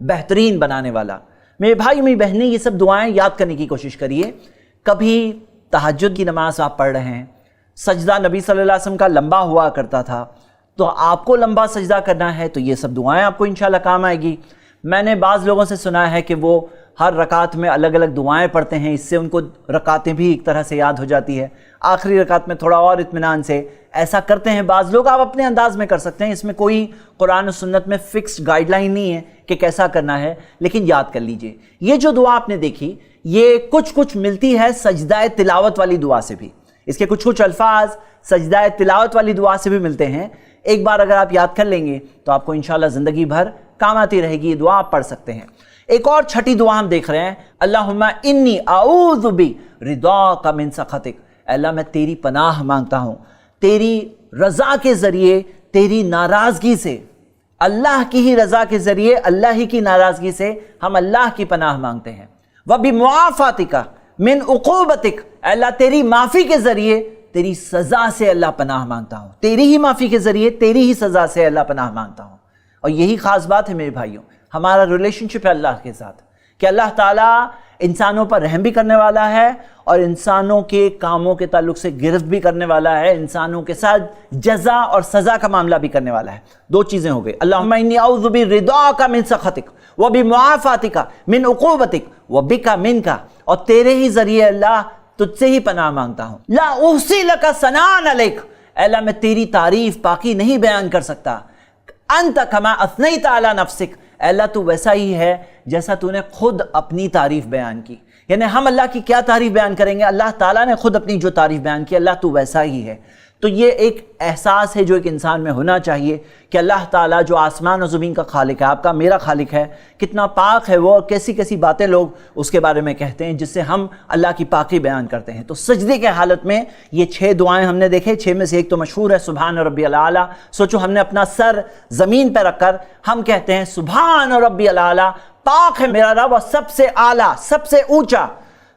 بہترین بنانے والا۔ میرے بھائی میری بہنیں، یہ سب دعائیں یاد کرنے کی کوشش کریے۔ کبھی تہجد کی نماز آپ پڑھ رہے ہیں، سجدہ نبی صلی اللہ علیہ وسلم کا لمبا ہوا کرتا تھا، تو آپ کو لمبا سجدہ کرنا ہے تو یہ سب دعائیں آپ کو انشاءاللہ کام آئے گی۔ میں نے بعض لوگوں سے سنا ہے کہ وہ ہر رکعت میں الگ الگ دعائیں پڑھتے ہیں، اس سے ان کو رکعتیں بھی ایک طرح سے یاد ہو جاتی ہے، آخری رکعت میں تھوڑا اور اطمینان سے ایسا کرتے ہیں بعض لوگ۔ آپ اپنے انداز میں کر سکتے ہیں، اس میں کوئی قرآن و سنت میں فکسڈ گائیڈ لائن نہیں ہے کہ کیسا کرنا ہے، لیکن یاد کر لیجئے یہ جو دعا آپ نے دیکھی یہ کچھ ملتی ہے سجدہ تلاوت والی دعا سے بھی، اس کے کچھ الفاظ سجدہ تلاوت والی دعا سے بھی ملتے ہیں۔ ایک بار اگر آپ یاد کر لیں گے تو آپ کو انشاءاللہ زندگی بھر کام آتی رہے گی، یہ دعا آپ پڑھ سکتے ہیں۔ ایک اور چھٹی دعا ہم دیکھ رہے ہیں، اللہم انی اعوذ برضاک من سخطک، اللہ میں تیری پناہ مانگتا ہوں تیری رضا کے ذریعے تیری ناراضگی سے، اللہ کی ہی رضا کے ذریعے اللہ ہی کی ناراضگی سے ہم اللہ کی پناہ مانگتے ہیں۔ وبمعافاتک من عقوبتک، اللہ تیری معافی کے ذریعے تیری سزا سے اللہ پناہ مانگتا ہوں، تیری ہی معافی کے ذریعے تیری ہی سزا سے اللہ پناہ مانگتا ہوں۔ اور یہی خاص بات ہے میرے بھائیوں، ہمارا ریلیشن شپ ہے اللہ کے ساتھ کہ اللہ تعالیٰ انسانوں پر رحم بھی کرنے والا ہے اور انسانوں کے کاموں کے تعلق سے گرفت بھی کرنے والا ہے، انسانوں کے ساتھ جزا اور سزا کا معاملہ بھی کرنے والا ہے۔ دو چیزیں ہو گئی، اللہم انی اعوذ برضاک من سخطک وبمعافاتک من عقوبتک وبک منک، اور تیرے ہی ذریعے اللہ تجھ سے ہی پناہ مانگتا ہوں۔ لا احصی لک ثناء علیک، اے اللہ میں تیری تعریف باقی نہیں بیان کر سکتا۔ انت کما اثنیت علی نفسک، اے اللہ تو ویسا ہی ہے جیسا تو نے خود اپنی تعریف بیان کی، یعنی ہم اللہ کی کیا تعریف بیان کریں گے، اللہ تعالیٰ نے خود اپنی جو تعریف بیان کی، اللہ تو ویسا ہی ہے۔ تو یہ ایک احساس ہے جو ایک انسان میں ہونا چاہیے کہ اللہ تعالیٰ جو آسمان و زمین کا خالق ہے، آپ کا میرا خالق ہے، کتنا پاک ہے وہ، اور کیسی کیسی باتیں لوگ اس کے بارے میں کہتے ہیں جس سے ہم اللہ کی پاکی بیان کرتے ہیں۔ تو سجدے کے حالت میں یہ 6 دعائیں ہم نے دیکھے، 6 میں سے ایک تو مشہور ہے سبحان ربی الاعلیٰ۔ سوچو ہم نے اپنا سر زمین پہ رکھ کر ہم کہتے ہیں سبحان ربی الاعلیٰ، پاک ہے میرا رب اور سب سے اعلیٰ، سب سے اونچا،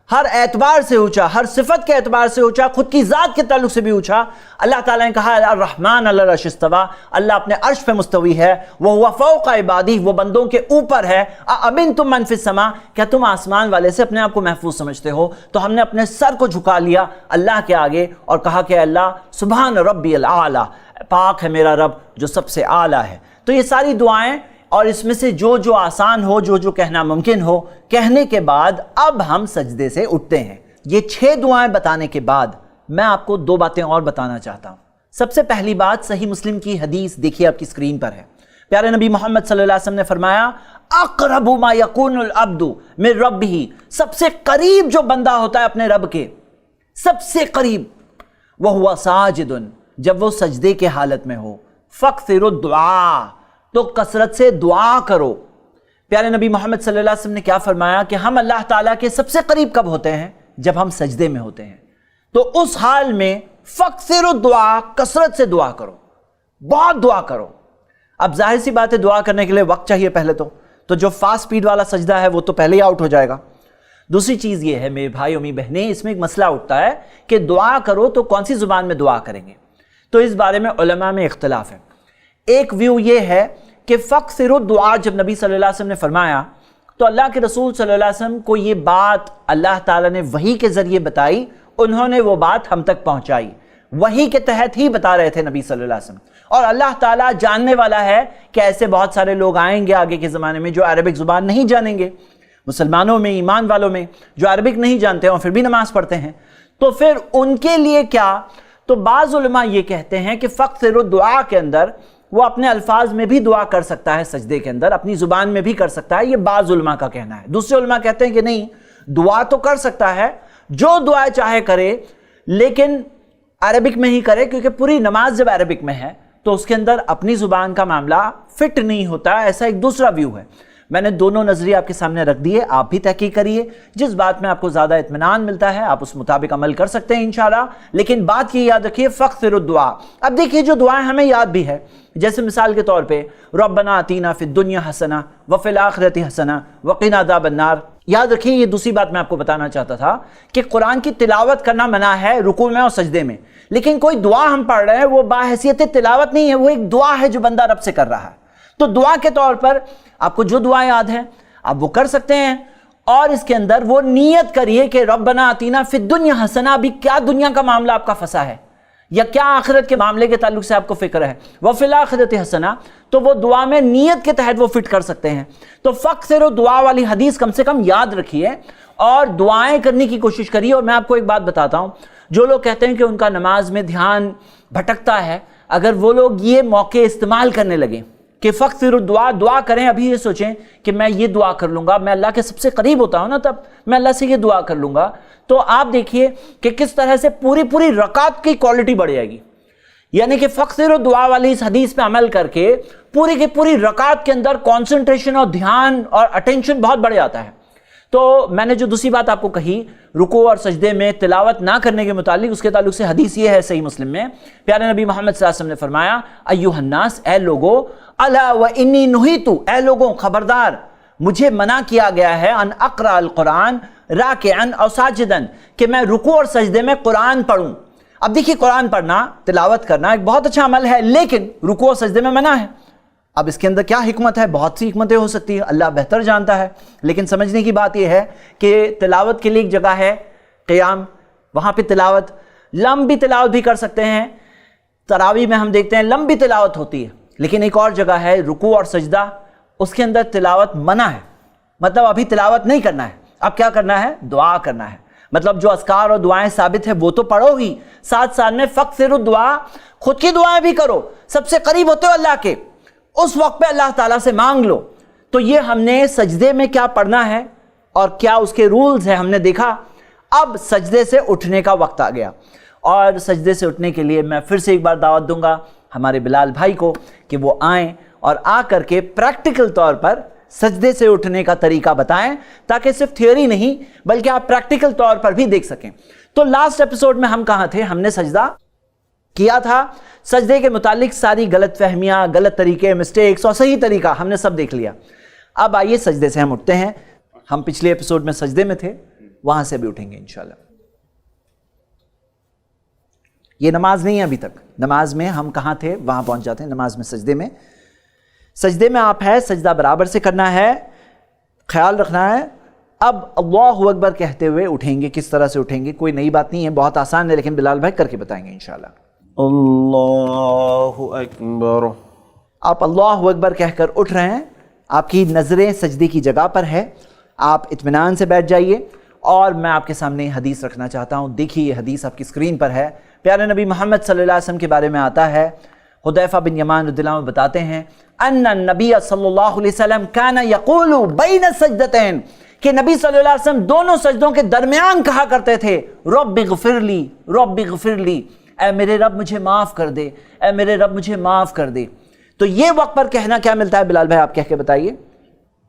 ہر اعتبار سے اونچا، ہر صفت کے اعتبار سے اونچا، خود کی ذات کے تعلق سے بھی اونچا۔ اللہ تعالیٰ نے کہا الرحمن علی العرش استویٰ، اللہ اپنے عرش پہ مستوی ہے، وہو فوق عبادہ، وہ بندوں کے اوپر ہے۔ اامنتم من فی السماء، کیا تم آسمان والے سے اپنے آپ کو محفوظ سمجھتے ہو؟ تو ہم نے اپنے سر کو جھکا لیا اللہ کے آگے اور کہا کہ اللہ سبحان ربی الاعلیٰ، پاک ہے میرا رب جو سب سے اعلیٰ ہے۔ تو یہ ساری دعائیں، اور اس میں سے جو آسان ہو، جو کہنا ممکن ہو، کہنے کے بعد اب ہم سجدے سے اٹھتے ہیں۔ یہ 6 دعائیں بتانے کے بعد میں آپ کو 2 باتیں اور بتانا چاہتا ہوں۔ سب سے پہلی بات، صحیح مسلم کی حدیث دیکھیے آپ کی اسکرین پر ہے، پیارے نبی محمد صلی اللہ علیہ وسلم نے فرمایا اقرب ما یکون العبد من ربہ، سب سے قریب جو بندہ ہوتا ہے اپنے رب کے، سب سے قریب، وہو ساجد، جب وہ سجدے کے حالت میں ہو، فاکثروا الدعاء، تو کثرت سے دعا کرو۔ پیارے نبی محمد صلی اللہ علیہ وسلم نے کیا فرمایا کہ ہم اللہ تعالیٰ کے سب سے قریب کب ہوتے ہیں؟ جب ہم سجدے میں ہوتے ہیں۔ تو اس حال میں فاکثروا الدعاء، کثرت سے دعا کرو، بہت دعا کرو۔ اب ظاہر سی بات ہے دعا کرنے کے لیے وقت چاہیے پہلے تو جو فاسٹ سپیڈ والا سجدہ ہے وہ تو پہلے ہی آؤٹ ہو جائے گا۔ دوسری چیز یہ ہے میرے بھائی اور میری بہنیں، اس میں ایک مسئلہ اٹھتا ہے کہ دعا کرو تو کون سی زبان میں دعا کریں گے؟ تو اس بارے میں علماء میں اختلاف ہے۔ ایک ویو یہ ہے کہ فاکثروا الدعاء جب نبی صلی اللہ علیہ وسلم نے فرمایا تو اللہ کے رسول صلی اللہ علیہ وسلم کو یہ بات اللہ تعالیٰ نے وحی کے ذریعے بتائی، انہوں نے وہ بات ہم تک پہنچائی، وحی کے تحت ہی بتا رہے تھے نبی صلی اللہ علیہ وسلم۔ اور اللہ تعالیٰ جاننے والا ہے کہ ایسے بہت سارے لوگ آئیں گے آگے کے زمانے میں جو عربک زبان نہیں جانیں گے، مسلمانوں میں، ایمان والوں میں جو عربک نہیں جانتے اور پھر بھی نماز پڑھتے ہیں، تو پھر ان کے لیے کیا؟ تو بعض علماء یہ کہتے ہیں کہ فاکثروا الدعاء کے اندر وہ اپنے الفاظ میں بھی دعا کر سکتا ہے، سجدے کے اندر اپنی زبان میں بھی کر سکتا ہے، یہ بعض علماء کا کہنا ہے۔ دوسرے علماء کہتے ہیں کہ نہیں، دعا تو کر سکتا ہے، جو دعا چاہے کرے، لیکن عربک میں ہی کرے، کیونکہ پوری نماز جب عربک میں ہے تو اس کے اندر اپنی زبان کا معاملہ فٹ نہیں ہوتا، ایسا ایک دوسرا ویو ہے۔ میں نے دونوں نظریے آپ کے سامنے رکھ دیے، آپ بھی تحقیق کریے، جس بات میں آپ کو زیادہ اطمینان ملتا ہے آپ اس مطابق عمل کر سکتے ہیں انشاءاللہ، لیکن بات یہ یاد رکھیے فاکثروا الدعاء۔ اب دیکھیے جو دعائیں ہمیں یاد بھی ہے، جیسے مثال کے طور پہ ربنا آتینا فی الدنیا حسنہ وفی الآخرۃ حسنہ وقنا عذاب النار۔ یاد رکھیے یہ دوسری بات میں آپ کو بتانا چاہتا تھا کہ قرآن کی تلاوت کرنا منع ہے رکوع میں اور سجدے میں، لیکن کوئی دعا ہم پڑھ رہے ہیں وہ باحیثیت تلاوت نہیں ہے، وہ ایک دعا ہے جو بندہ رب سے کر رہا ہے۔ تو دعا کے طور پر آپ کو جو دعا یاد ہے آپ وہ کر سکتے ہیں، اور اس کے اندر وہ نیت کریے کہ ربنا آتینا فی الدنیا حسنہ، بھی کیا دنیا کا معاملہ آپ کا پھنسا ہے یا کیا آخرت کے معاملے کے تعلق سے آپ کو فکر ہے، وفی الآخرۃ حسنہ، تو وہ دعا میں نیت کے تحت وہ فٹ کر سکتے ہیں۔ تو فاکثروا دعا والی حدیث کم سے کم یاد رکھیے اور دعائیں کرنے کی کوشش کریے۔ اور میں آپ کو ایک بات بتاتا ہوں، جو لوگ کہتے ہیں کہ ان کا نماز میں دھیان بھٹکتا ہے، اگر وہ لوگ یہ موقع استعمال کرنے لگیں کہ فاکثروا دعا کریں، ابھی یہ سوچیں کہ میں یہ دعا کر لوں گا، میں اللہ کے سب سے قریب ہوتا ہوں نا، تب میں اللہ سے یہ دعا کر لوں گا، تو آپ دیکھیے کہ کس طرح سے پوری رکعت کی کوالٹی بڑھ جائے گی۔ یعنی کہ فاکثروا دعا والی اس حدیث پہ عمل کر کے پوری کی پوری رکعت کے اندر کنسنٹریشن اور دھیان اور اٹینشن بہت بڑھ جاتا ہے۔ تو میں نے جو دوسری بات آپ کو کہی رکوع اور سجدے میں تلاوت نہ کرنے کے متعلق، اس کے تعلق سے حدیث یہ ہے صحیح مسلم میں، پیارے نبی محمد صلی اللہ علیہ وسلم نے فرمایا ایھا الناس، اے لوگو، الا و انی نہیت، اے لوگوں خبردار، مجھے منع کیا گیا ہے ان اقرأ القرآن راکعا او ساجدا، کہ میں رکوع اور سجدے میں قرآن پڑھوں۔ اب دیکھیے قرآن پڑھنا، تلاوت کرنا ایک بہت اچھا عمل ہے، لیکن رکوع اور سجدے میں منع ہے۔ اب اس کے اندر کیا حکمت ہے؟ بہت سی حکمتیں ہو سکتی ہیں، اللہ بہتر جانتا ہے، لیکن سمجھنے کی بات یہ ہے کہ تلاوت کے لیے ایک جگہ ہے قیام، وہاں پہ تلاوت، لمبی تلاوت بھی کر سکتے ہیں، تراویح میں ہم دیکھتے ہیں لمبی تلاوت ہوتی ہے، لیکن ایک اور جگہ ہے رکوع اور سجدہ، اس کے اندر تلاوت منع ہے، مطلب ابھی تلاوت نہیں کرنا ہے، اب کیا کرنا ہے؟ دعا کرنا ہے۔ مطلب جو اذکار اور دعائیں ثابت ہیں وہ تو پڑھو ہی، ساتھ ساتھ میں فاکثروا الدعا، خود کی دعائیں بھی کرو، سب سے قریب ہوتے ہو اللہ کے، اس وقت پہ اللہ تعالیٰ سے مانگ لو۔ تو یہ ہم نے سجدے میں کیا پڑھنا ہے اور کیا اس کے رولز ہیں ہم نے دیکھا۔ اب سجدے سے اٹھنے کا وقت آ گیا، اور سجدے سے اٹھنے کے لیے میں پھر سے ایک بار دعوت دوں گا ہمارے بلال بھائی کو کہ وہ آئیں اور آ کر کے پریکٹیکل طور پر سجدے سے اٹھنے کا طریقہ بتائیں، تاکہ صرف تھیوری نہیں بلکہ آپ پریکٹیکل طور پر بھی دیکھ سکیں۔ تو لاسٹ ایپیسوڈ میں ہم کہاں تھے؟ ہم نے سجدہ کیا تھا، سجدے کے متعلق ساری غلط فہمیاں، غلط طریقے، مسٹیکس اور صحیح طریقہ ہم نے سب دیکھ لیا۔ اب آئیے سجدے سے ہم اٹھتے ہیں۔ ہم پچھلے ایپیسوڈ میں سجدے میں تھے، وہاں سے بھی اٹھیں گے انشاءاللہ۔ یہ نماز نہیں ہے ابھی تک، نماز میں ہم کہاں تھے وہاں پہنچ جاتے ہیں، نماز میں سجدے میں۔ سجدے میں آپ ہے، سجدہ برابر سے کرنا ہے، خیال رکھنا ہے۔ اب اللہ اکبر کہتے ہوئے اٹھیں گے۔ کس طرح سے اٹھیں گے؟ کوئی نئی بات نہیں ہے، بہت آسان ہے، لیکن بلال بھائی کر کے بتائیں گے انشاءاللہ۔ اللہ اکبر، آپ اللہ اکبر کہہ کر اٹھ رہے ہیں، آپ کی نظریں سجدے کی جگہ پر ہے، آپ اطمینان سے بیٹھ جائیے، اور میں آپ کے سامنے حدیث رکھنا چاہتا ہوں۔ دیکھیے یہ حدیث آپ کی اسکرین پر ہے، پیارے نبی محمد صلی اللہ علیہ وسلم کے بارے میں آتا ہے۔ حذیفہ بن یمان رضی اللہ عنہ بتاتے ہیں ان النبی صلی اللہ علیہ وسلم کان یقول بین السجدتین، کہ نبی صلی اللہ علیہ وسلم دونوں سجدوں کے درمیان کہا کرتے تھے رب اغفر لی، رب اغفر لی، اے میرے رب مجھے معاف کر دے، اے میرے رب مجھے معاف کر دے۔ تو یہ وقت پر کہنا کیا ملتا ہے بلال بھائی؟ آپ کہہ کے بتائیے۔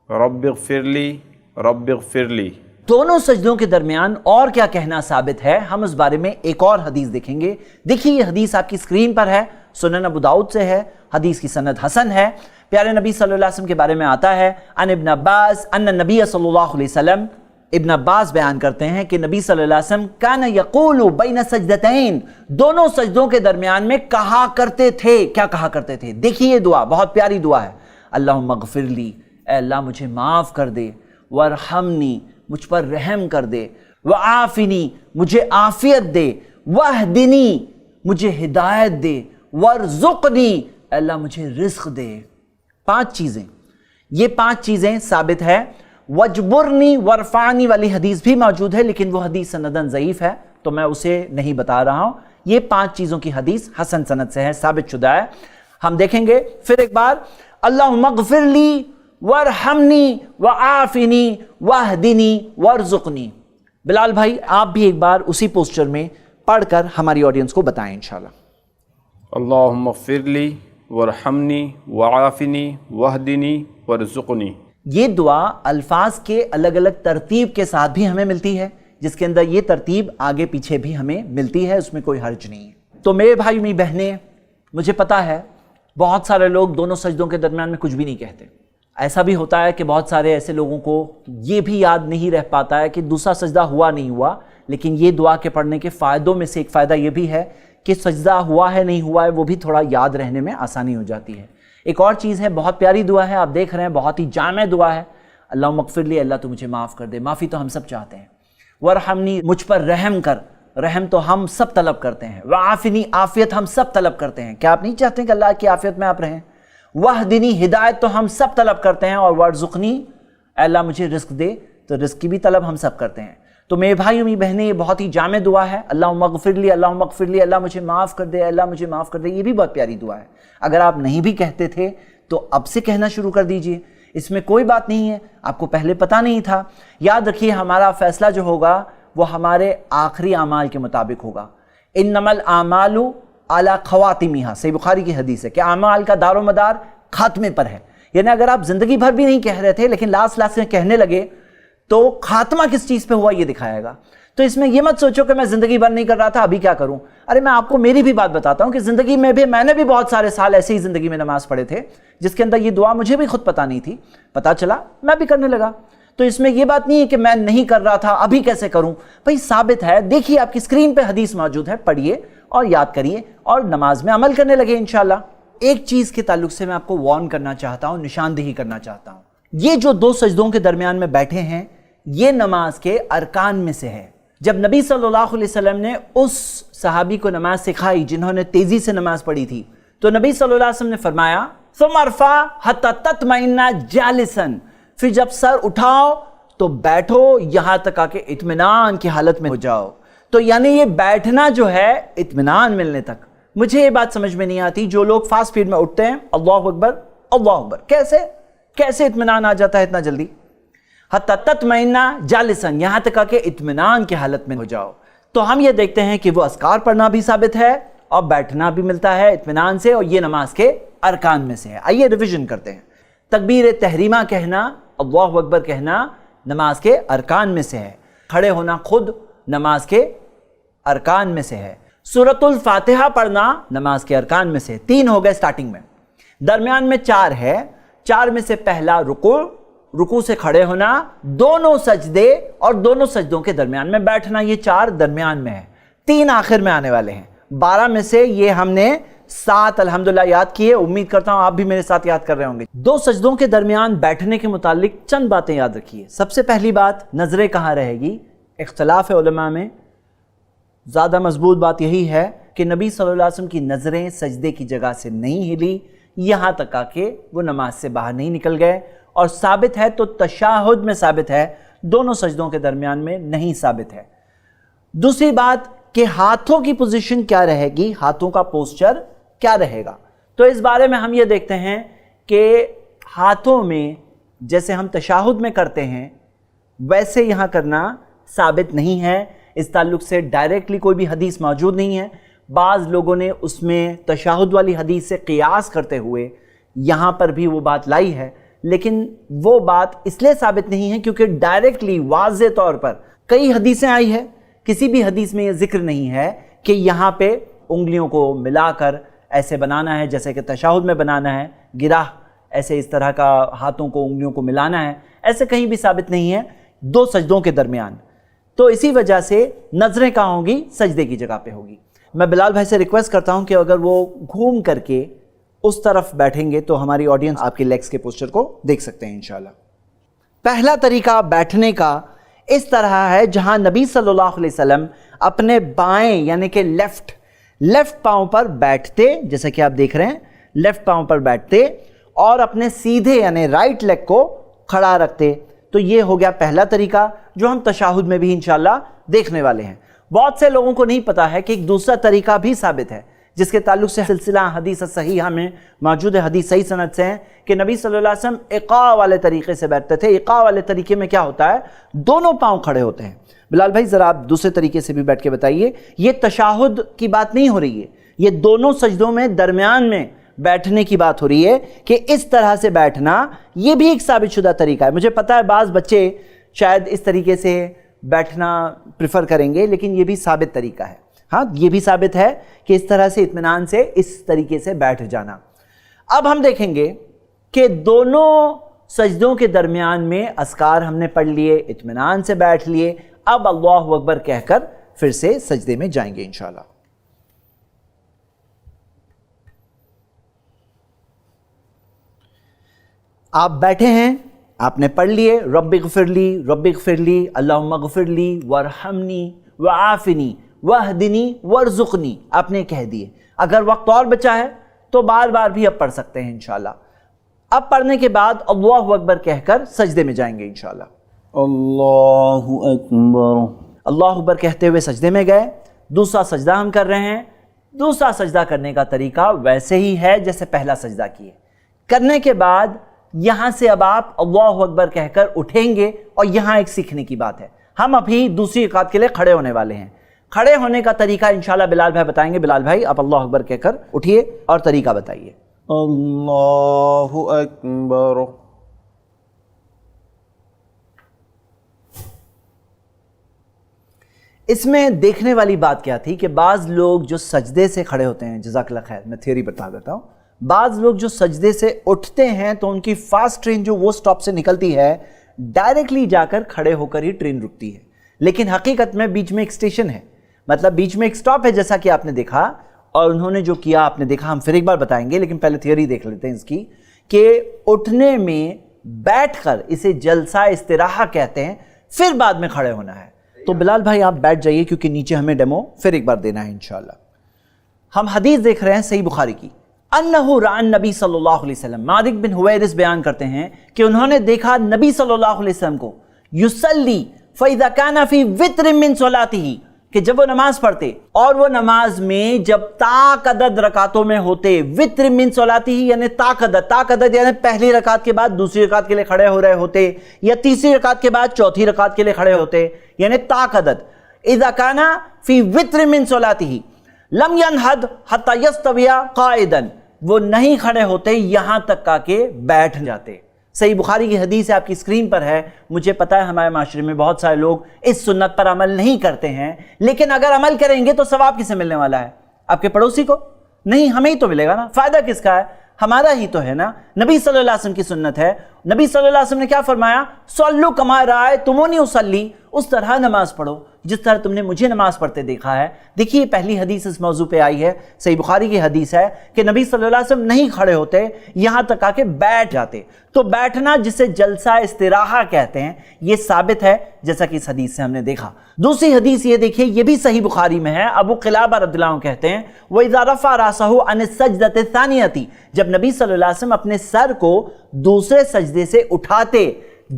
رب اغفر لی، رب اغفر لی۔ دونوں سجدوں کے درمیان اور کیا کہنا ثابت ہے، ہم اس بارے میں ایک اور حدیث دیکھیں گے۔ دیکھیے یہ حدیث آپ کی اسکرین پر ہے، سنن ابو داؤد سے ہے، حدیث کی سند حسن ہے۔ پیارے نبی صلی اللہ علیہ وسلم کے بارے میں آتا ہے ان ابن عباس ان النبی صلی اللہ علیہ وسلم، ابن عباس بیان کرتے ہیں کہ نبی صلی اللہ علیہ وسلم کان یقول بین سجدتین، دونوں سجدوں کے درمیان میں کہا کرتے تھے۔ کیا کہا کرتے تھے؟ دیکھیے یہ دعا بہت پیاری دعا ہے، اللہم اغفر لی، اے اللہ مجھے معاف کر دے، وارحمنی، مجھ پر رحم کر دے، وعافنی، مجھے عافیت دے، واہدنی، مجھے ہدایت دے، وارزقنی، اے اللہ مجھے رزق دے۔ 5 چیزیں، یہ 5 چیزیں ثابت ہے۔ وجبرنی ورفعنی والی حدیث بھی موجود ہے، لیکن وہ حدیث سندن ضعیف ہے، تو میں اسے نہیں بتا رہا ہوں۔ یہ 5 چیزوں کی حدیث حسن سند سے ہے، ثابت شدہ ہے۔ ہم دیکھیں گے پھر ایک بار، اللہم اغفر لی وارحمنی وعافنی واہدنی وارزقنی۔ بلال بھائی آپ بھی ایک بار اسی پوسچر میں پڑھ کر ہماری آڈینس کو بتائیں انشاءاللہ۔ اللہم اغفر لی وارحمنی وعافنی واہدنی وارزقنی۔ یہ دعا الفاظ کے الگ الگ ترتیب کے ساتھ بھی ہمیں ملتی ہے، جس کے اندر یہ ترتیب آگے پیچھے بھی ہمیں ملتی ہے، اس میں کوئی حرج نہیں ہے۔ تو میرے بھائی میری بہنیں، مجھے پتا ہے بہت سارے لوگ دونوں سجدوں کے درمیان میں کچھ بھی نہیں کہتے۔ ایسا بھی ہوتا ہے کہ بہت سارے ایسے لوگوں کو یہ بھی یاد نہیں رہ پاتا ہے کہ دوسرا سجدہ ہوا نہیں ہوا، لیکن یہ دعا کے پڑھنے کے فائدوں میں سے ایک فائدہ یہ بھی ہے کہ سجدہ ہوا ہے نہیں ہوا ہے وہ بھی تھوڑا یاد رہنے میں آسانی ہو جاتی ہے۔ ایک اور چیز ہے, بہت پیاری دعا ہے, آپ دیکھ رہے ہیں بہت ہی جامع دعا ہے, اللہم اغفر لی, اللہ تو مجھے معاف کر دے. معافی تو ہم سب چاہتے ہیں. ورحمنی, مجھ پر رحم کر, رحم تو ہم سب طلب کرتے ہیں. وعافنی, عافیت ہم سب طلب کرتے ہیں. کیا آپ نہیں چاہتے ہیں کہ اللہ کی عافیت میں آپ رہیں؟ وہدنی, ہدایت تو ہم سب طلب کرتے ہیں. اور وارزقنی, اے اللہ مجھے رزق دے, تو رزق کی بھی طلب ہم سب کرتے ہیں. تو میرے بھائیوں میری بہنیں, یہ بہت ہی جامع دعا ہے. اللہم اغفر لی, اللہم اغفر لی, اللہ مجھے معاف کر دے, اللہ مجھے معاف کر دے. یہ بھی بہت پیاری دعا ہے. اگر آپ نہیں بھی کہتے تھے تو اب سے کہنا شروع کر دیجئے, اس میں کوئی بات نہیں ہے. آپ کو پہلے پتہ نہیں تھا. یاد رکھیے, ہمارا فیصلہ جو ہوگا وہ ہمارے آخری اعمال کے مطابق ہوگا. انما الاعمال علی خواتمہا, صحیح بخاری کی حدیث ہے کہ اعمال کا دار و مدار خاتمے پر ہے. یعنی اگر آپ زندگی بھر بھی نہیں کہہ رہے تھے لیکن لاسٹ میں کہنے لگے تو خاتمہ کس چیز پہ ہوا یہ دکھائے گا. تو اس میں یہ مت سوچو کہ میں زندگی بھر نہیں کر رہا تھا ابھی کیا کروں. ارے میں آپ کو میری بھی بات بتاتا ہوں کہ زندگی میں بھی میں نے بھی بہت سارے سال ایسے ہی زندگی میں نماز پڑھے تھے جس کے اندر یہ دعا مجھے بھی خود پتہ نہیں تھی, پتہ چلا میں بھی کرنے لگا. تو اس میں یہ بات نہیں ہے کہ میں نہیں کر رہا تھا ابھی کیسے کروں. بھائی ثابت ہے, دیکھیے آپ کی اسکرین پہ حدیث موجود ہے, پڑھیے اور یاد کریے اور نماز میں عمل کرنے لگے انشاءاللہ. ایک چیز کے تعلق سے میں آپ کو وارن کرنا چاہتا ہوں, نشاندہی کرنا چاہتا ہوں. یہ جو دو سجدوں کے درمیان میں بیٹھے ہیں یہ نماز کے ارکان میں سے ہے. جب نبی صلی اللہ علیہ وسلم نے اس صحابی کو نماز سکھائی جنہوں نے تیزی سے نماز پڑھی تھی, تو نبی صلی اللہ علیہ وسلم نے فرمایا ثم ارفع حتی تطمئن جالسا, پھر جب سر اٹھاؤ تو بیٹھو یہاں تک کہ اطمینان کی حالت میں ہو جاؤ. تو یعنی یہ بیٹھنا جو ہے اطمینان ملنے تک. مجھے یہ بات سمجھ میں نہیں آتی, جو لوگ فاسٹ سپیڈ میں اٹھتے ہیں اللہ اکبر اللہ اکبر, کیسے اطمینان آ جاتا ہے اتنا جلدی. حتی تطمئن جالسا, یہاں تک کہ اطمینان کی حالت میں ہو جاؤ. تو ہم یہ دیکھتے ہیں کہ وہ اذکار پڑھنا بھی ثابت ہے اور بیٹھنا بھی ملتا ہے اطمینان سے, اور یہ نماز کے ارکان میں سے ہے. آئیے ریویژن کرتے ہیں. تکبیر تحریمہ کہنا, اللہ اکبر کہنا نماز کے ارکان میں سے ہے. کھڑے ہونا خود نماز کے ارکان میں سے ہے. سورۃ الفاتحہ پڑھنا نماز کے ارکان میں سے. 3 ہو گئے سٹارٹنگ میں, درمیان میں 4 ہے. 4 میں سے پہلا رکوع, رکوع سے کھڑے ہونا, دونوں سجدے اور دونوں سجدوں کے درمیان میں بیٹھنا, یہ 4 درمیان میں ہے. 3 آخر میں آنے والے ہیں. 12 میں سے یہ ہم نے 7 الحمدللہ یاد کیے, امید کرتا ہوں آپ بھی میرے ساتھ یاد کر رہے ہوں گے. 2 سجدوں کے درمیان بیٹھنے کے متعلق چند باتیں یاد رکھیے. سب سے پہلی بات, نظریں کہاں رہے گی. اختلاف علماء میں زیادہ مضبوط بات یہی ہے کہ نبی صلی اللہ علیہ وسلم کی نظریں سجدے کی جگہ سے نہیں ہلی یہاں تک کہ وہ نماز سے باہر نہیں نکل گئے. اور ثابت ہے تو تشہد میں ثابت ہے, دونوں سجدوں کے درمیان میں نہیں ثابت ہے. دوسری بات کہ ہاتھوں کی پوزیشن کیا رہے گی, ہاتھوں کا پوسچر کیا رہے گا. تو اس بارے میں ہم یہ دیکھتے ہیں کہ ہاتھوں میں جیسے ہم تشہد میں کرتے ہیں ویسے یہاں کرنا ثابت نہیں ہے. اس تعلق سے ڈائریکٹلی کوئی بھی حدیث موجود نہیں ہے. بعض لوگوں نے اس میں تشہد والی حدیث سے قیاس کرتے ہوئے یہاں پر بھی وہ بات لائی ہے, لیکن وہ بات اس لیے ثابت نہیں ہے کیونکہ ڈائریکٹلی واضح طور پر کئی حدیثیں آئی ہے, کسی بھی حدیث میں یہ ذکر نہیں ہے کہ یہاں پہ انگلیوں کو ملا کر ایسے بنانا ہے جیسے کہ تشہد میں بنانا ہے, گرہ ایسے اس طرح کا ہاتھوں کو انگلیوں کو ملانا ہے, ایسے کہیں بھی ثابت نہیں ہے 2 سجدوں کے درمیان. تو اسی وجہ سے نظریں کہاں ہوں گی, سجدے کی جگہ پہ ہوگی. میں بلال بھائی سے ریکویسٹ کرتا ہوں کہ اگر وہ گھوم کر کے اس طرف بیٹھیں گے تو ہماری آڈینس آپ کے لیگز کے پوسچر کو دیکھ سکتے ہیں انشاءاللہ. پہلا طریقہ بیٹھنے کا اس طرح ہے جہاں نبی صلی اللہ علیہ وسلم اپنے بائیں یعنی کہ لیفٹ پاؤں پر بیٹھتے, جیسا کہ آپ دیکھ رہے ہیں لیفٹ پاؤں پر بیٹھتے اور اپنے سیدھے یعنی رائٹ لیگ کو کھڑا رکھتے. تو یہ ہو گیا پہلا طریقہ جو ہم تشہد میں بھی انشاءاللہ دیکھنے والے ہیں. بہت سے لوگوں کو نہیں پتا ہے کہ ایک دوسرا طریقہ بھی ثابت ہے جس کے تعلق سے سلسلہ حدیث صحیحہ میں موجود ہے, حدیث صحیح سند سے ہیں کہ نبی صلی اللہ علیہ وسلم ایقاع والے طریقے سے بیٹھتے تھے. ایقاع والے طریقے میں کیا ہوتا ہے, دونوں پاؤں کھڑے ہوتے ہیں. بلال بھائی ذرا آپ دوسرے طریقے سے بھی بیٹھ کے بتائیے. یہ تشہد کی بات نہیں ہو رہی ہے, یہ دونوں سجدوں میں درمیان میں بیٹھنے کی بات ہو رہی ہے کہ اس طرح سے بیٹھنا یہ بھی ایک ثابت شدہ طریقہ ہے. مجھے پتا ہے بعض بچے شاید اس طریقے سے بیٹھنا پریفر کریں گے, لیکن یہ بھی ثابت طریقہ ہے. ہاں یہ بھی ثابت ہے کہ اس طرح سے اطمینان سے اس طریقے سے بیٹھ جانا. اب ہم دیکھیں گے کہ دونوں سجدوں کے درمیان میں اذکار ہم نے پڑھ لیے, اطمینان سے بیٹھ لیے. اب اللہ اکبر کہہ کر پھر سے سجدے میں جائیں گے انشاءاللہ. آپ بیٹھے ہیں, آپ نے پڑھ لیے رب اغفرلی اللہم اغفرلی ورحمنی وعافنی واہدنی وارزقنی, آپ نے کہہ دیے. اگر وقت اور بچا ہے تو بار بار بھی اب پڑھ سکتے ہیں انشاءاللہ. اب پڑھنے کے بعد اللہ اکبر کہہ کر سجدے میں جائیں گے انشاءاللہ. اللہ اکبر. اللہ اکبر کہتے ہوئے سجدے میں گئے. دوسرا سجدہ ہم کر رہے ہیں. دوسرا سجدہ کرنے کا طریقہ ویسے ہی ہے جیسے پہلا سجدہ کیے. کرنے کے بعد یہاں سے اب آپ اللہ اکبر کہہ کر اٹھیں گے, اور یہاں ایک سیکھنے کی بات ہے, ہم ابھی دوسری رکعت کے لیے کھڑے ہونے والے ہیں. کھڑے ہونے کا طریقہ انشاءاللہ بلال بھائی بتائیں گے. بلال بھائی آپ اللہ اکبر کہہ کر اٹھیے اور طریقہ بتائیے. اللہ اکبر. اس میں دیکھنے والی بات کیا تھی کہ بعض لوگ جو سجدے سے کھڑے ہوتے ہیں, جزاک اللہ خیر, میں تھیوری بتا دیتا ہوں. بعض لوگ جو سجدے سے اٹھتے ہیں تو ان کی فاسٹ ٹرین جو وہ سٹاپ سے نکلتی ہے, ڈائریکٹلی جا کر کھڑے ہو کر ہی ٹرین رکتی ہے. لیکن حقیقت میں بیچ میں ایک اسٹیشن ہے, مطلب بیچ میں ایک سٹاپ ہے, جیسا کہ آپ نے دیکھا. اور انہوں نے جو کیا آپ نے دیکھا, ہم پھر ایک بار بتائیں گے, لیکن پہلے تھیوری دیکھ لیتے ہیں اس کی, کہ اٹھنے میں بیٹھ کر اسے جلسہ استراحہ کہتے ہیں, پھر بعد میں کھڑے ہونا ہے. تو بلال بھائی آپ بیٹھ جائیے کیونکہ نیچے ہمیں ڈیمو پھر ایک بار دینا ہے انشاءاللہ. ہم حدیث دیکھ رہے ہیں صحیح بخاری کی. انہو رأى النبی صلی اللہ علیہ وسلم, مالک بن حویرث بیان کرتے ہیں کہ انہوں نے دیکھا نبی صلی اللہ علیہ وسلم کو, یصلی فإذا كان في وتر من صلاته, کہ جب وہ نماز پڑھتے اور وہ نماز میں جب تاک عدد رکعتوں میں ہوتے, وتر من صلاته یعنی تاک عدد یعنی پہلی رکعت کے بعد دوسری رکعت کے لیے کھڑے ہو رہے ہوتے, یا تیسری رکعت کے بعد چوتھی رکعت کے لیے کھڑے ہوتے, یعنی تاک عدد. اذا كان في وتر من صلاته لم ينهض حتى يستوي قائدا, وہ نہیں کھڑے ہوتے یہاں تک کہ بیٹھ جاتے. صحیح بخاری کی حدیث ہے, آپ کی اسکرین پر ہے. مجھے پتا ہے ہمارے معاشرے میں بہت سارے لوگ اس سنت پر عمل نہیں کرتے ہیں, لیکن اگر عمل کریں گے تو ثواب کسے ملنے والا ہے؟ آپ کے پڑوسی کو نہیں, ہمیں ہی تو ملے گا نا. فائدہ کس کا ہے؟ ہمارا ہی تو ہے نا. نبی صلی اللہ علیہ وسلم کی سنت ہے. نبی صلی اللہ علیہ وسلم نے کیا فرمایا؟ صلو کما رأیتمونی اصلی, اس طرح نماز پڑھو جس طرح تم نے مجھے نماز پڑھتے دیکھا ہے. دیکھیے پہلی حدیث اس موضوع پہ آئی ہے, صحیح بخاری کی حدیث ہے کہ نبی صلی اللہ علیہ وسلم نہیں کھڑے ہوتے یہاں تک کہ بیٹھ جاتے. تو بیٹھنا جسے جلسہ استراحہ کہتے ہیں, یہ ثابت ہے جیسا کہ اس حدیث سے ہم نے دیکھا. دوسری حدیث یہ دیکھیے, یہ بھی صحیح بخاری میں ہے. ابو قلابہ رضی اللہ عنہ کہتے ہیں وَإِذَا رَفَعَ رَأْسَهُ عَنِ السَّجْدَةِ الثَّانِيَةِ, جب نبی صلی اللہ علیہ وسلم اپنے سر کو دوسرے سجدے سے اٹھاتے,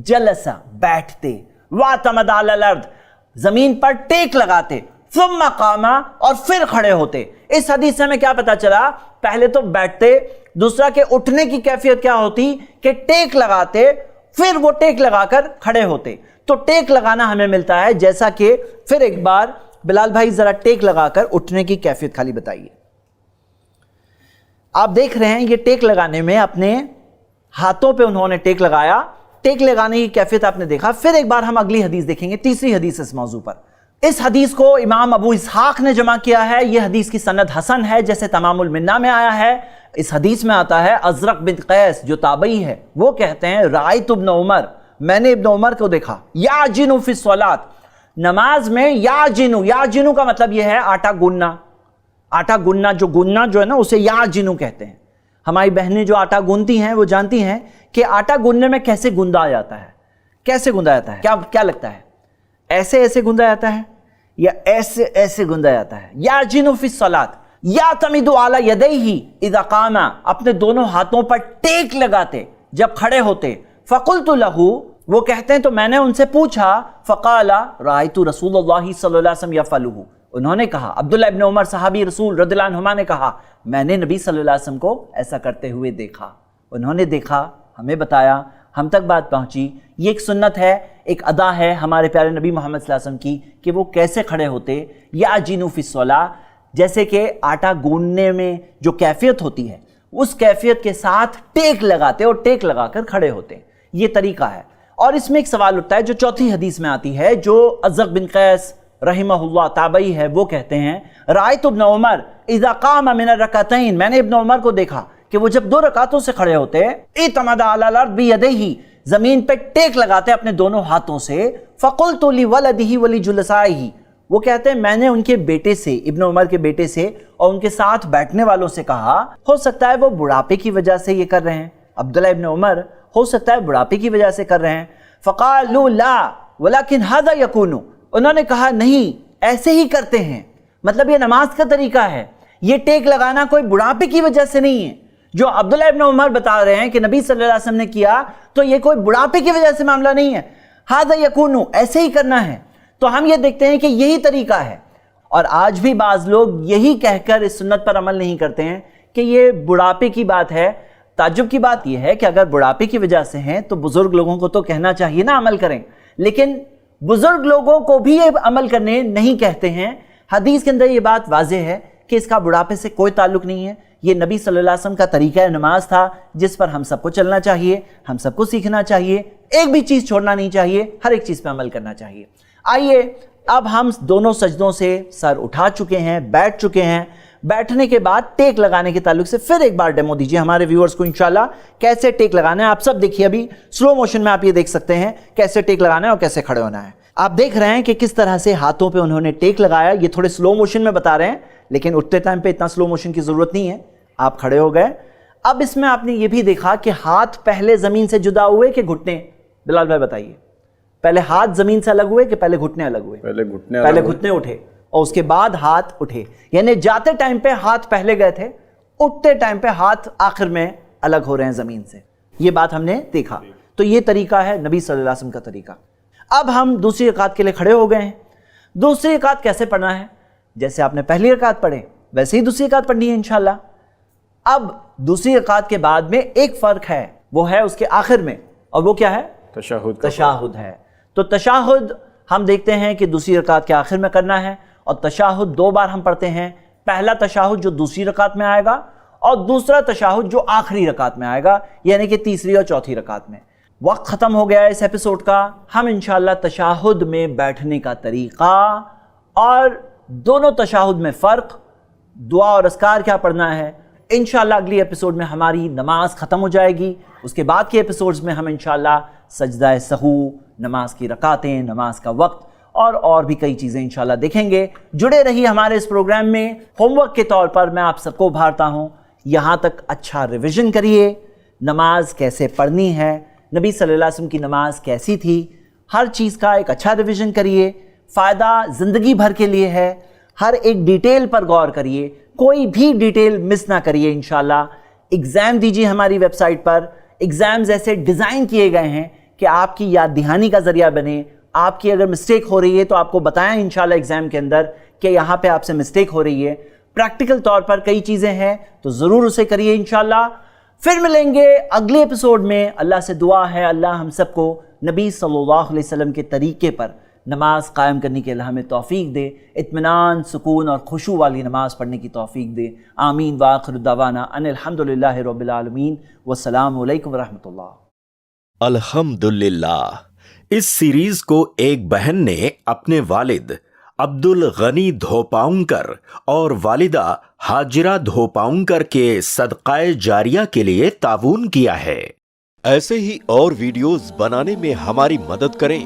جلسہ بیٹھتے, وَاعْتَمَدَ عَلَى الْأَرْضِ زمین پر ٹیک لگاتے, ثم قام اور پھر کھڑے ہوتے. اس حدیث سے ہمیں کیا پتا چلا؟ پہلے تو بیٹھتے, دوسرا کہ اٹھنے کی کیفیت کیا ہوتی کہ ٹیک لگاتے, پھر وہ ٹیک لگا کر کھڑے ہوتے. تو ٹیک لگانا ہمیں ملتا ہے, جیسا کہ پھر ایک بار بلال بھائی ذرا ٹیک لگا کر اٹھنے کی کیفیت خالی بتائیے. آپ دیکھ رہے ہیں یہ ٹیک لگانے میں اپنے ہاتھوں پہ انہوں نے ٹیک لگایا. ٹیک لگانے کی کیفیت آپ نے دیکھا. پھر ایک بار ہم اگلی حدیث دیکھیں گے, تیسری حدیث اس موضوع پر. اس حدیث کو امام ابو اسحاق نے جمع کیا ہے. یہ حدیث کی سند حسن ہے جیسے تمام المنہ میں آیا ہے. اس حدیث میں آتا ہے ازرق بن قیس جو تابعی ہے, وہ کہتے ہیں رأیت ابن عمر, میں نے ابن عمر کو دیکھا, یعجن فی الصلاۃ, نماز میں یعجن کا مطلب یہ ہے آٹا گننا. آٹا گننا جو ہے نا اسے یعجن کہتے ہیں. ہماری بہنیں جو آٹا گونتی ہیں وہ جانتی ہیں کہ آٹا گوننے میں کیسے گوندا جاتا ہے. کیسے گوندا جاتا ہے؟ کیا لگتا ہے؟ ایسے گوندا جاتا ہے یا ایسے گوندا جاتا ہے؟ یعجن فی الصلاۃ یعتمد علی یدیہ اذا قام, اپنے دونوں ہاتھوں پر ٹیک لگاتے جب کھڑے ہوتے. فقلت لہ, وہ کہتے ہیں تو میں نے ان سے پوچھا, فقال رأیت رسول اللہ صلی اللہ علیہ وسلم یفعلہ, انہوں نے کہا, عبداللہ ابن عمر صحابی رسول رضی اللہ عنہما نے کہا, میں نے نبی صلی اللہ علیہ وسلم کو ایسا کرتے ہوئے دیکھا. انہوں نے دیکھا, ہمیں بتایا, ہم تک بات پہنچی. یہ ایک سنت ہے, ایک ادا ہے ہمارے پیارے نبی محمد صلی اللہ علیہ وسلم کی کہ وہ کیسے کھڑے ہوتے. یعجن فی الصلاۃ, جیسے کہ آٹا گوننے میں جو کیفیت ہوتی ہے اس کیفیت کے ساتھ ٹیک لگاتے اور ٹیک لگا کر کھڑے ہوتے. یہ طریقہ ہے. اور اس میں ایک سوال اٹھتا ہے جو چوتھی حدیث میں آتی ہے, جو ازرق بن قیس رحمہ اللہ تابعی ہے, وہ کہتے ہیں رأیت ابن عمر اذا قام من الرکعتین, میں نے ابن عمر کو دیکھا کہ وہ جب 2 رکعتوں سے کھڑے ہوتے, اعتمد علی الارض بیدیہ, زمین پہ ٹیک لگاتے اپنے دونوں ہاتھوں سے. فقلت لولدہ ولجلسائہ, وہ کہتے ہیں میں نے ان کے بیٹے سے, ابن عمر کے بیٹے سے اور ان کے ساتھ بیٹھنے والوں سے کہا, ہو سکتا ہے وہ بڑھاپے کی وجہ سے یہ کر رہے ہیں. عبداللہ ابن عمر ہو سکتا ہے بڑھاپے کی وجہ سے کر رہے ہیں. فقالوا لا ولكن هذا يكون، انہوں نے کہا نہیں ایسے ہی کرتے ہیں. مطلب یہ نماز کا طریقہ ہے، یہ ٹیک لگانا کوئی بڑھاپے کی وجہ سے نہیں ہے. جو عبداللہ ابن عمر بتا رہے ہیں کہ نبی صلی اللہ علیہ وسلم نے کیا تو یہ کوئی بڑھاپے کی وجہ سے معاملہ نہیں ہے. هذا يكون، ایسے ہی کرنا ہے. تو ہم یہ دیکھتے ہیں کہ یہی طریقہ ہے. اور آج بھی بعض لوگ یہی کہہ کر اس سنت پر عمل نہیں کرتے ہیں کہ یہ بڑھاپے کی بات ہے. تعجب کی بات یہ ہے کہ اگر بڑھاپے کی وجہ سے ہیں تو بزرگ لوگوں کو تو کہنا چاہیے نا عمل کریں، لیکن بزرگ لوگوں کو بھی یہ عمل کرنے نہیں کہتے ہیں. حدیث کے اندر یہ بات واضح ہے کہ اس کا بڑھاپے سے کوئی تعلق نہیں ہے. یہ نبی صلی اللہ علیہ وسلم کا طریقہ نماز تھا جس پر ہم سب کو چلنا چاہیے، ہم سب کو سیکھنا چاہیے، ایک بھی چیز چھوڑنا نہیں چاہیے، ہر ایک چیز پہ عمل کرنا چاہیے. آئیے اب ہم دونوں سجدوں سے سر اٹھا چکے ہیں، بیٹھ چکے ہیں. بیٹھنے کے بعد ٹیک لگانے کے تعلق سے پھر ایک بار ڈیمو دیجیے ہمارے ویورز کو انشاءاللہ کیسے ٹیک لگانا ہے. آپ سب دیکھیے، ابھی سلو موشن میں آپ یہ دیکھ سکتے ہیں کیسے ٹیک لگانا ہے اور کیسے کھڑے ہونا ہے. آپ دیکھ رہے ہیں کہ کس طرح سے ہاتھوں پہ انہوں نے ٹیک لگایا. یہ تھوڑے سلو موشن میں بتا رہے ہیں لیکن اٹھتے ٹائم پہ اتنا سلو موشن کی ضرورت نہیں ہے. آپ کھڑے ہو گئے. اب اس میں آپ نے یہ بھی دیکھا کہ ہاتھ پہلے زمین سے جدا ہوئے کہ گھٹنے؟ بلال بھائی بتائیے، پہلے ہاتھ زمین سے الگ ہوئے کہ پہلے گھٹنے الگ ہوئے؟ پہلے گھٹنے اٹھے اور اس کے بعد ہاتھ اٹھے. یعنی جاتے ٹائم پہ ہاتھ پہلے گئے تھے، اٹھتے ٹائم پہ ہاتھ آخر میں الگ ہو رہے ہیں زمین سے. یہ بات ہم نے دیکھا. تو یہ طریقہ ہے نبی صلی اللہ علیہ وسلم کا طریقہ. اب ہم دوسری رکعت کے لیے کھڑے ہو گئے ہیں. دوسری رکعت کیسے پڑھنا ہے؟ جیسے آپ نے پہلی رکعت پڑھے ویسے ہی دوسری رکعت پڑھنی ہے انشاءاللہ. اب دوسری رکعت کے بعد میں ایک فرق ہے، وہ ہے اس کے آخر میں، اور وہ کیا ہے؟ تشہد ہے. تو تشہد ہم دیکھتے ہیں کہ دوسری رکعت کے آخر میں کرنا ہے، اور تشہد دو بار ہم پڑھتے ہیں. پہلا تشہد جو دوسری رکعت میں آئے گا اور دوسرا تشہد جو آخری رکعت میں آئے گا، یعنی کہ تیسری اور چوتھی رکعت میں. وقت ختم ہو گیا ہے اس ایپیسوڈ کا. ہم انشاءاللہ تشہد میں بیٹھنے کا طریقہ اور دونوں تشہد میں فرق، دعا اور اذکار کیا پڑھنا ہے، انشاءاللہ اگلی ایپیسوڈ میں ہماری نماز ختم ہو جائے گی. اس کے بعد کے ایپیسوڈز میں ہم انشاءاللہ سجدہ سہو، نماز کی رکعتیں، نماز کا وقت اور بھی کئی چیزیں انشاءاللہ دیکھیں گے. جڑے رہیے ہمارے اس پروگرام میں. ہوم ورک کے طور پر میں آپ سب کو ابھارتا ہوں، یہاں تک اچھا ریویژن کریے. نماز کیسے پڑھنی ہے، نبی صلی اللہ علیہ وسلم کی نماز کیسی تھی، ہر چیز کا ایک اچھا ریویژن کریے. فائدہ زندگی بھر کے لیے ہے. ہر ایک ڈیٹیل پر غور کریے، کوئی بھی ڈیٹیل مس نہ کریے انشاءاللہ. ایگزام دیجیے ہماری ویب سائٹ پر. ایگزامز ایسے ڈیزائن کیے گئے ہیں کہ آپ کی یاد دہانی کا ذریعہ بنے. آپ کی اگر مسٹیک ہو رہی ہے تو آپ کو بتائیں انشاءاللہ ایگزام کے اندر کہ یہاں پہ آپ سے مسٹیک ہو رہی ہے. پریکٹیکل طور پر کئی چیزیں ہیں تو ضرور اسے کریے انشاءاللہ. پھر ملیں گے اگلے ایپیسوڈ میں. اللہ سے دعا ہے اللہ ہم سب کو نبی صلی اللہ علیہ وسلم کے طریقے پر نماز قائم کرنے کے اللہ ہمیں توفیق دے، اطمینان، سکون اور خشوع والی نماز پڑھنے کی توفیق دے. آمین. وآخر دعوانا ان الحمدللہ رب العالمین والسلام علیکم ورحمۃ اللہ. الحمدللہ. اس سیریز کو ایک بہن نے اپنے والد عبد الغنی دھوپاؤنکر اور والدہ ہاجرہ دھوپاؤنکر کے صدقہ جاریہ کے لیے تعاون کیا ہے. ایسے ہی اور ویڈیوز بنانے میں ہماری مدد کریں.